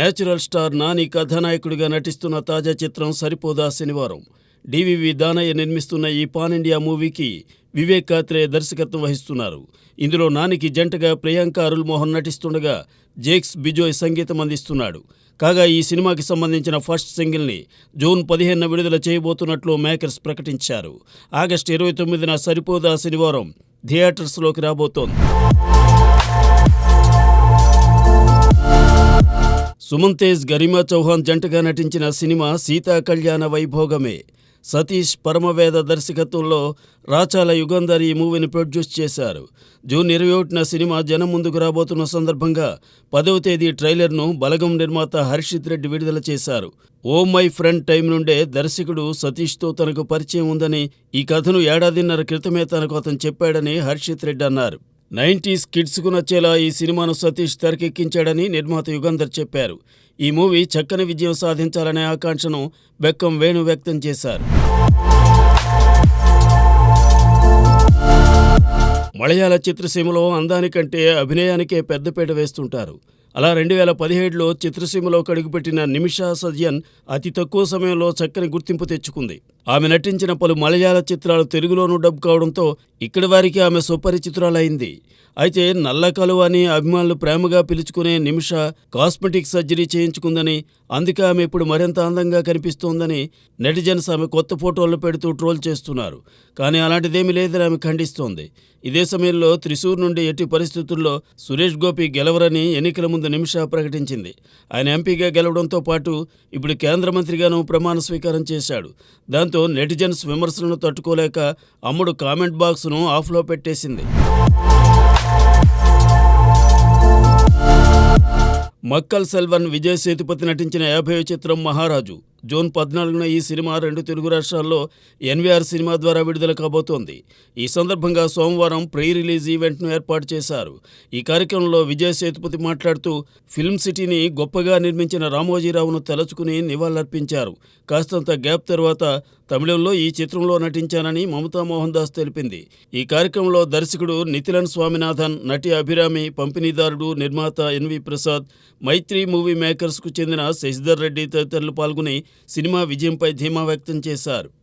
Natural star Nani కథానాయకుడిగా నటిస్తున్న తాజా చిత్రం సరిపోదా శనివారం. డివివి దానయ్య నిర్మిస్తున్న ఈ పాన్ ఇండియా మూవీకి వివేక్ కాత్రే దర్శకత్వం వహిస్తున్నారు. ఇందులో నానికి జంటగా ప్రియాంక అరుల్ మోహన్ నటిస్తుండగా జేక్స్ బిజోయ్ సంగీతం అందిస్తున్నాడు. కాగా ఈ సినిమాకి సంబంధించిన ఫస్ట్ సింగిల్ని జూన్ 15న విడుదల చేయబోతున్నట్లు మేకర్స్ ప్రకటించారు. ఆగస్టు 29న సరిపోదా శనివారం థియేటర్స్లోకి రాబోతోంది. సుమన్ తేజ్, గరిమా చౌహాన్ జంటగా నటించిన సినిమా సీతా కళ్యాణ వైభోగమే. సతీష్ పరమవేద దర్శకత్వంలో రాచాల యుగంధర్ ఈ మూవీని ప్రొడ్యూస్ చేశారు. జూన్ 21న సినిమా జనం ముందుకు రాబోతున్న సందర్భంగా 10వ తేదీ ట్రైలర్ను బలగం నిర్మాత హర్షిత్ రెడ్డి విడుదల చేశారు. ఓ మై ఫ్రెండ్ టైం నుండే దర్శకుడు సతీష్తో తనకు పరిచయం ఉందని, ఈ కథను ఏడాదిన్నర క్రితమే తనకు అతను చెప్పాడని హర్షిత్ రెడ్డి అన్నారు. 90s కిడ్స్కు నచ్చేలా ఈ సినిమాను సతీష్ తెరకెక్కించాడని నిర్మాత యుగంధర్ చెప్పారు. ఈ మూవీ చక్కని విజయం సాధించాలనే ఆకాంక్షను బెక్కం వేణు వ్యక్తం చేశారు. మలయాళ చిత్రసీమలో అందానికంటే అభినయానికే పెద్దపీట వేస్తుంటారు. అలా 2017లో చిత్రసీమలో కడుగుపెట్టిన నిమిషా సజ్జన్ అతి తక్కువ సమయంలో చక్కని గుర్తింపు తెచ్చుకుంది. ఆమె నటించిన పలు మలయాళ చిత్రాలు తెలుగులోనూ డబ్ కావడంతో ఇక్కడి వారికి ఆమె సుపరిచితురాలైంది. అయితే నల్ల కలువ అని అభిమానులు ప్రేమగా పిలుచుకునే నిమిష కాస్మెటిక్ సర్జరీ చేయించుకుందని, అందుకే ఆమె ఇప్పుడు మరింత అందంగా కనిపిస్తోందని నెటిజన్స్ ఆమె కొత్త ఫోటోలు పెడుతూ ట్రోల్ చేస్తున్నారు. కానీ అలాంటిదేమీ లేదని ఆమె ఖండిస్తోంది. ఇదే సమయంలో త్రిశూర్ నుండి ఎట్టి పరిస్థితుల్లో సురేష్ గోపి గెలవరని ఎన్నికల ముందు నిమిష ప్రకటించింది. ఆయన ఎంపీగా గెలవడంతో పాటు ఇప్పుడు కేంద్ర మంత్రిగానూ ప్రమాణ స్వీకారం చేశాడు. దాంతో నెటిజన్స్ విమర్శలను తట్టుకోలేక అమ్ముడు కామెంట్ బాక్స్ను ఆఫ్లో పెట్టేసింది. మక్కల్ సెల్వన్, విజయ్ సేతుపతి నటించిన 50వ చిత్రం మహారాజు. జూన్ 14న ఈ సినిమా 2 తెలుగు రాష్ట్రాల్లో ఎన్వీఆర్ సినిమా ద్వారా విడుదల కాబోతోంది. ఈ సందర్భంగా సోమవారం ప్రీ రిలీజ్ ఈవెంట్ను ఏర్పాటు చేశారు. ఈ కార్యక్రమంలో విజయ్ సేతుపతి మాట్లాడుతూ ఫిల్మ్ సిటీని గొప్పగా నిర్మించిన రామోజీరావును తలుచుకుని నివాళులర్పించారు. కాస్తంత గ్యాప్ తర్వాత తమిళంలో ఈ చిత్రంలో నటించానని మమతా మోహన్ దాస్ తెలిపింది. ఈ కార్యక్రమంలో దర్శకుడు నితిలన్ స్వామినాథన్, నటి అభిరామి, పంపిణీదారుడు నిర్మాత ఎన్వి ప్రసాద్, మైత్రి మూవీ మేకర్స్కు చెందిన శశిధర్ రెడ్డి తదితరులు పాల్గొని సినిమా విజయంపై ధీమా వ్యక్తం చేశారు.